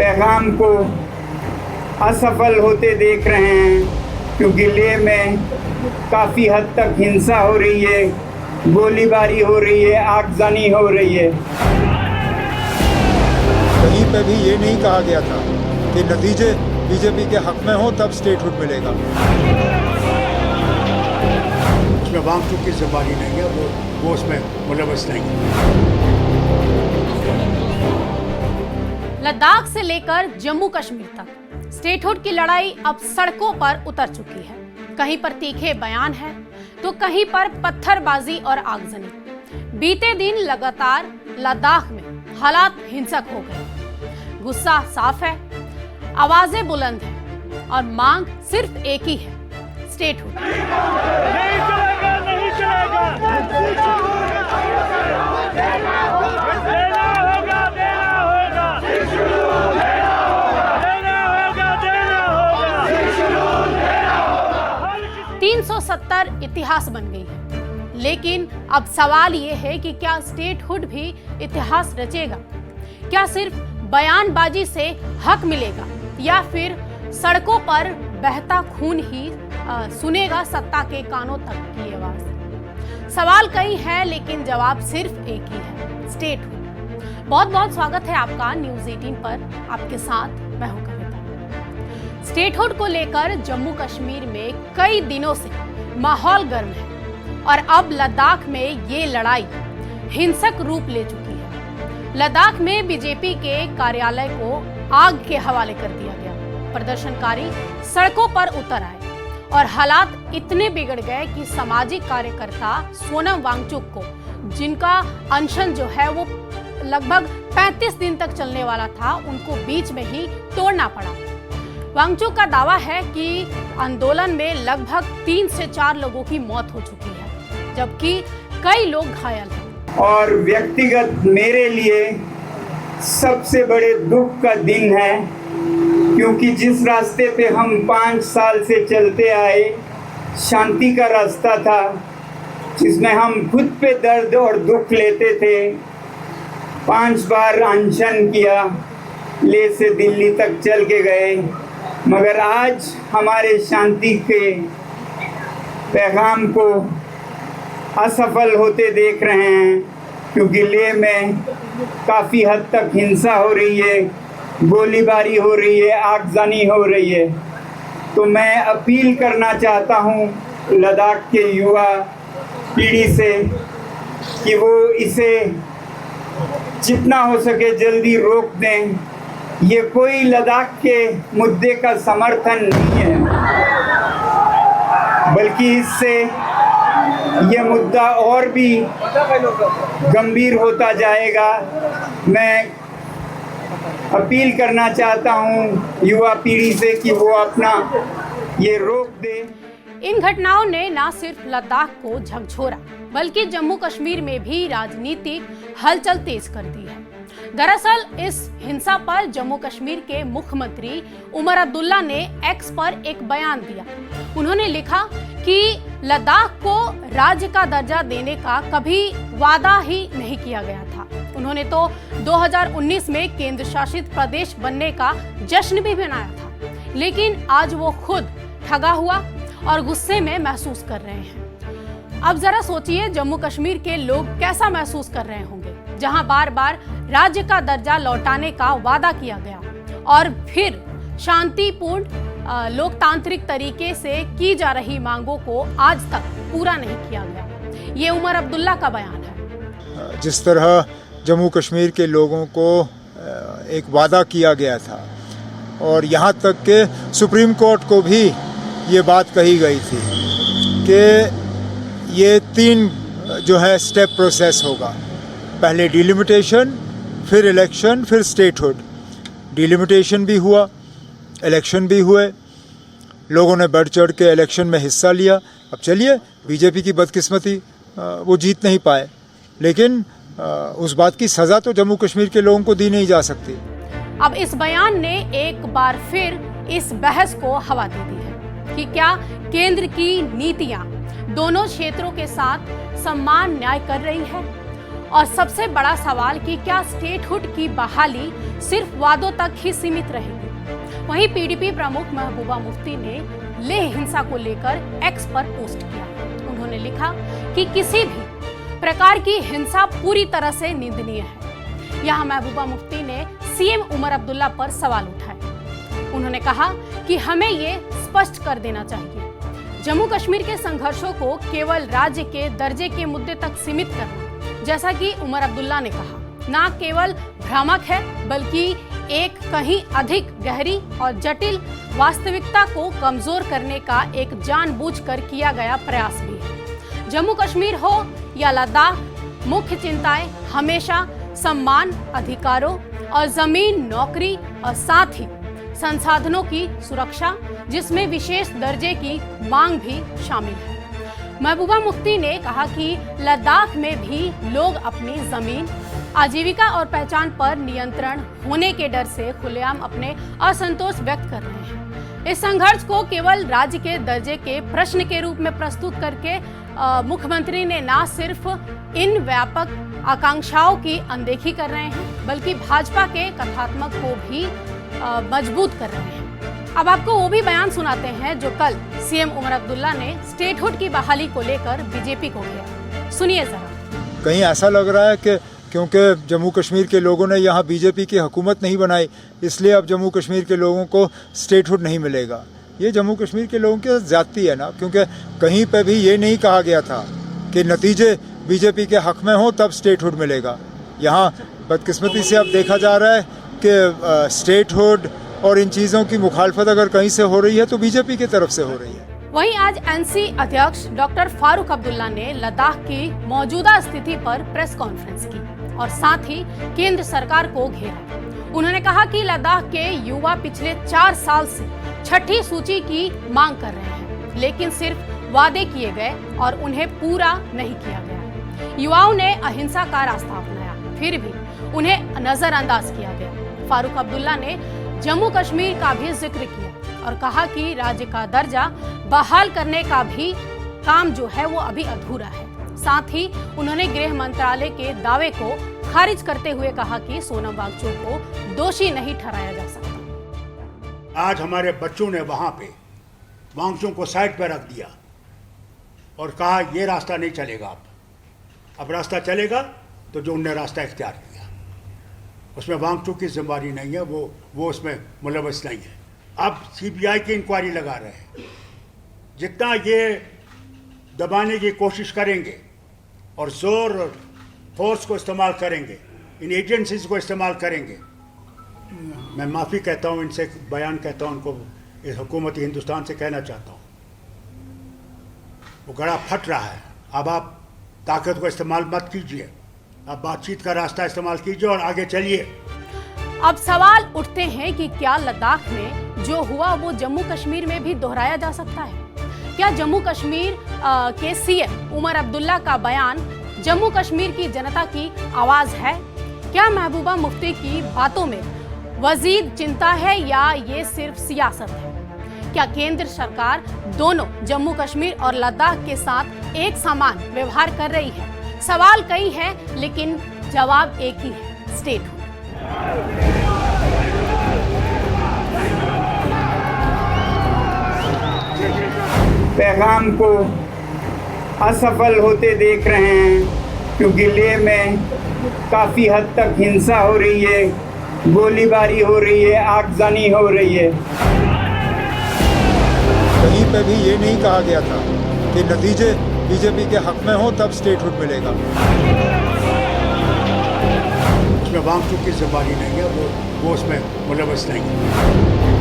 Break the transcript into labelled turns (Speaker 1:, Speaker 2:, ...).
Speaker 1: पैगाम को असफल होते देख रहे हैं, क्योंकि लेह में काफ़ी हद तक हिंसा हो रही है, गोलीबारी हो रही है, आगजनी हो रही है।
Speaker 2: कहीं पे भी ये नहीं कहा गया था कि नतीजे बीजेपी के हक में हो तब स्टेटहुड मिलेगा।
Speaker 3: उसमें वांगचुक की जिम्मेदारी नहीं है, वो उसमें मुलव्वस नहीं है।
Speaker 4: लद्दाख से लेकर जम्मू कश्मीर तक स्टेटहुड की लड़ाई अब सड़कों पर उतर चुकी है। कहीं पर तीखे बयान है तो कहीं पर पत्थरबाजी और आगजनी। बीते दिन लगातार लद्दाख में हालात हिंसक हो गए। गुस्सा साफ है, आवाजें बुलंद हैं और मांग सिर्फ एक ही है, स्टेटहुड।
Speaker 5: नहीं चलेगा, नहीं चलेगा। देना होगा, देना होगा। देना होगा, देना होगा।
Speaker 4: 370 इतिहास बन गई है, लेकिन अब सवाल ये है कि क्या स्टेटहुड भी इतिहास रचेगा? क्या सिर्फ बयानबाजी से हक मिलेगा या फिर सड़कों पर बहता खून ही सुनेगा सत्ता के कानों तक की आवाज? सवाल कई है लेकिन जवाब सिर्फ एक ही है, स्टेटहुड। बहुत बहुत स्वागत है आपका न्यूज़ 18 पर। आपके साथ मैं हूं कविता। स्टेटहुड को लेकर जम्मू कश्मीर में कई दिनों से माहौल गर्म है और अब लद्दाख में ये लड़ाई हिंसक रूप ले चुकी है। लद्दाख में बीजेपी के कार्यालय को आग के हवाले कर दिया गया। प्रदर्शनकारी सड़कों पर उतर आए और हालात इतने बिगड़ गए कि सामाजिक कार्यकर्ता सोनम वांगचुक को, जिनका अनशन जो है वो लगभग 35 दिन तक चलने वाला था, उनको बीच में ही तोड़ना पड़ा। वांगचुक का दावा है कि आंदोलन में लगभग 3 से 4 लोगों की मौत हो चुकी है, जबकि कई लोग घायल हैं।
Speaker 1: और व्यक्तिगत मेरे लिए सबसे बड़े दुख का दिन है, क्योंकि जिस रास्ते पे हम 5 साल से चलते आए, शांति का रास्ता था, जिसमें हम खुद पे दर्द और दुख लेते थे। 5 बार अनशन किया, लेह से दिल्ली तक चल के गए, मगर आज हमारे शांति के पैगाम को असफल होते देख रहे हैं, क्योंकि लेह में काफ़ी हद तक हिंसा हो रही है, गोलीबारी हो रही है, आगजनी हो रही है। तो मैं अपील करना चाहता हूँ लद्दाख के युवा पीढ़ी से कि वो इसे जितना हो सके जल्दी रोक दें। ये कोई लद्दाख के मुद्दे का समर्थन नहीं है, बल्कि इससे ये मुद्दा और भी गंभीर होता जाएगा। मैं अपील करना चाहता हूँ युवा पीढ़ी से कि वो अपना ये रोक दे।
Speaker 4: इन घटनाओं ने न सिर्फ लद्दाख को झकझोरा, बल्कि जम्मू कश्मीर में भी राजनीतिक हलचल तेज कर दी है। दरअसल इस हिंसा पर जम्मू कश्मीर के मुख्यमंत्री उमर अब्दुल्ला ने एक्स पर एक बयान दिया। उन्होंने लिखा कि लद्दाख को राज्य का दर्जा देने का कभी वादा ही नहीं किया गया था। उन्होंने तो 2019 में केंद्र शासित प्रदेश बनने का जश्न भी मनाया था, लेकिन आज वो खुद ठगा हुआ और गुस्से में महसूस कर रहे हैं। अब जरा सोचिए जम्मू कश्मीर के लोग कैसा महसूस कर रहे होंगे, जहां बार बार राज्य का दर्जा लौटाने का वादा किया गया और फिर शांतिपूर्ण लोकतांत्रिक तरीके से की जा रही मांगों को आज तक पूरा नहीं किया गया। ये उमर अब्दुल्ला का बयान है।
Speaker 2: जिस तरह जम्मू कश्मीर के लोगों को एक वादा किया गया था और यहाँ तक के सुप्रीम कोर्ट को भी ये बात कही गई थी कि ये 3 जो है स्टेप प्रोसेस होगा, पहले डिलिमिटेशन, फिर इलेक्शन, फिर स्टेटहुड। डिलिमिटेशन भी हुआ, इलेक्शन भी हुए, लोगों ने बढ़ चढ़ के इलेक्शन में हिस्सा लिया। अब चलिए, बीजेपी की बदकिस्मती वो जीत नहीं पाए, लेकिन उस बात की सज़ा तो जम्मू कश्मीर के लोगों को दी नहीं जा सकती।
Speaker 4: अब इस बयान ने एक बार फिर इस बहस को हवा दे दी है कि क्या केंद्र की नीतियां दोनों क्षेत्रों के साथ समान न्याय कर रही है। और सबसे बड़ा सवाल कि क्या स्टेटहुड की बहाली सिर्फ वादों तक ही सीमित रहेगी। वहीं पीडीपी प्रमुख महबूबा मुफ्ती ने लेह हिंसा को लेकर एक्स पर पोस्ट किया। उन्होंने लिखा कि किसी भी प्रकार की हिंसा पूरी तरह से निंदनीय है। यहाँ महबूबा मुफ्ती ने सीएम उमर अब्दुल्ला पर सवाल उठाए। उन्होंने कहा कि हमें ये स्पष्ट कर देना चाहिए, जम्मू कश्मीर के संघर्षों को केवल राज्य के दर्जे के मुद्दे तक सीमित करना, जैसा कि उमर अब्दुल्ला ने कहा, ना केवल भ्रामक है बल्कि एक कहीं अधिक गहरी और जटिल वास्तविकता को कमजोर करने का एक जानबूझकर किया गया प्रयास भी है। जम्मू कश्मीर हो या लद्दाख, मुख्य चिंताएं हमेशा सम्मान, अधिकारों और जमीन, नौकरी और साथ ही संसाधनों की सुरक्षा, जिसमें विशेष दर्जे की मांग भी शामिल है। महबूबा मुफ्ती ने कहा कि लद्दाख में भी लोग अपनी जमीन, आजीविका और पहचान पर नियंत्रण होने के डर से खुलेआम अपने असंतोष व्यक्त कर रहे हैं। इस संघर्ष को केवल राज्य के दर्जे के प्रश्न के रूप में प्रस्तुत करके मुख्यमंत्री ने न सिर्फ इन व्यापक आकांक्षाओं की अनदेखी कर रहे हैं, बल्कि भाजपा के कथात्मक को भी मजबूत कर रहे हैं। अब आपको वो भी बयान सुनाते हैं जो कल सीएम उमर अब्दुल्ला ने स्टेटहुड की बहाली को लेकर बीजेपी को किया। सुनिए जरा।
Speaker 2: कहीं ऐसा लग रहा है कि क्योंकि जम्मू कश्मीर के लोगों ने यहाँ बीजेपी की हुकूमत नहीं बनाई, इसलिए अब जम्मू कश्मीर के लोगों को स्टेटहुड नहीं मिलेगा। ये जम्मू कश्मीर के लोगों की ज्यादती है ना, क्योंकि कहीं पे भी ये नहीं कहा गया था कि नतीजे बीजेपी के हक में हो तब स्टेटहुड मिलेगा। यहाँ बदकिस्मती से अब देखा जा रहा है कि स्टेटहुड और इन चीज़ों की मुखालफत अगर कहीं से हो रही है तो बीजेपी की तरफ से हो रही है।
Speaker 4: वहीं आज एनसी अध्यक्ष डॉक्टर फारूक अब्दुल्ला ने लद्दाख की मौजूदा स्थिति पर प्रेस कॉन्फ्रेंस की और साथ ही केंद्र सरकार को घेरा। उन्होंने कहा कि लद्दाख के युवा पिछले 4 साल से छठी सूची की मांग कर रहे हैं, लेकिन सिर्फ वादे किए गए और उन्हें पूरा नहीं किया गया। युवाओं ने अहिंसा का रास्ता अपनाया, फिर भी उन्हें नजरअंदाज किया गया। फारूक अब्दुल्ला ने जम्मू कश्मीर का भी जिक्र किया और कहा कि राज्य का दर्जा बहाल करने का भी काम जो है वो अभी अधूरा है। साथ ही उन्होंने गृह मंत्रालय के दावे को खारिज करते हुए कहा कि सोनम वांगचुक को दोषी नहीं ठहराया जा सकता।
Speaker 3: आज हमारे बच्चों ने वहां पे वांगचुक को साइड पर रख दिया और कहा ये रास्ता नहीं चलेगा, अब रास्ता चलेगा तो जो उनने रास्ता इख्तियार किया उसमें वांगचुक की जिम्मेदारी नहीं है, वो उसमें मुलव्वस नहीं है। अब सीबीआई की इंक्वायरी लगा रहे हैं। जितना ये दबाने की कोशिश करेंगे और जोर और फोर्स को इस्तेमाल करेंगे, इन एजेंसीज को इस्तेमाल करेंगे, मैं माफ़ी कहता हूँ इनसे, बयान कहता हूँ उनको, इस हुकूमती हिंदुस्तान से कहना चाहता हूँ, वो गड़ा फट रहा है। अब आप ताकत को इस्तेमाल मत कीजिए, अब बातचीत का रास्ता इस्तेमाल कीजिए और आगे चलिए।
Speaker 4: अब सवाल उठते हैं कि क्या लद्दाख में जो हुआ वो जम्मू कश्मीर में भी दोहराया जा सकता है? क्या जम्मू कश्मीर के सीएम उमर अब्दुल्ला का बयान जम्मू कश्मीर की जनता की आवाज है? क्या महबूबा मुफ्ती की बातों में वजीद चिंता है या ये सिर्फ सियासत है? क्या केंद्र सरकार दोनों जम्मू कश्मीर और लद्दाख के साथ एक समान व्यवहार कर रही है? सवाल कई हैं, लेकिन जवाब एक ही है, स्टेटहुड।
Speaker 1: पैगाम को असफल होते देख रहे हैं, क्योंकि लेह में काफ़ी हद तक हिंसा हो रही है, गोलीबारी हो रही है, आगजनी हो रही है।
Speaker 2: कहीं पे भी ये नहीं कहा गया था कि नतीजे बीजेपी के हक में हो तब स्टेटहुड मिलेगा।
Speaker 3: उसमें वांगचुक की जिम्मेदारी नहीं है, वो उसमें मुलव्वस नहीं है।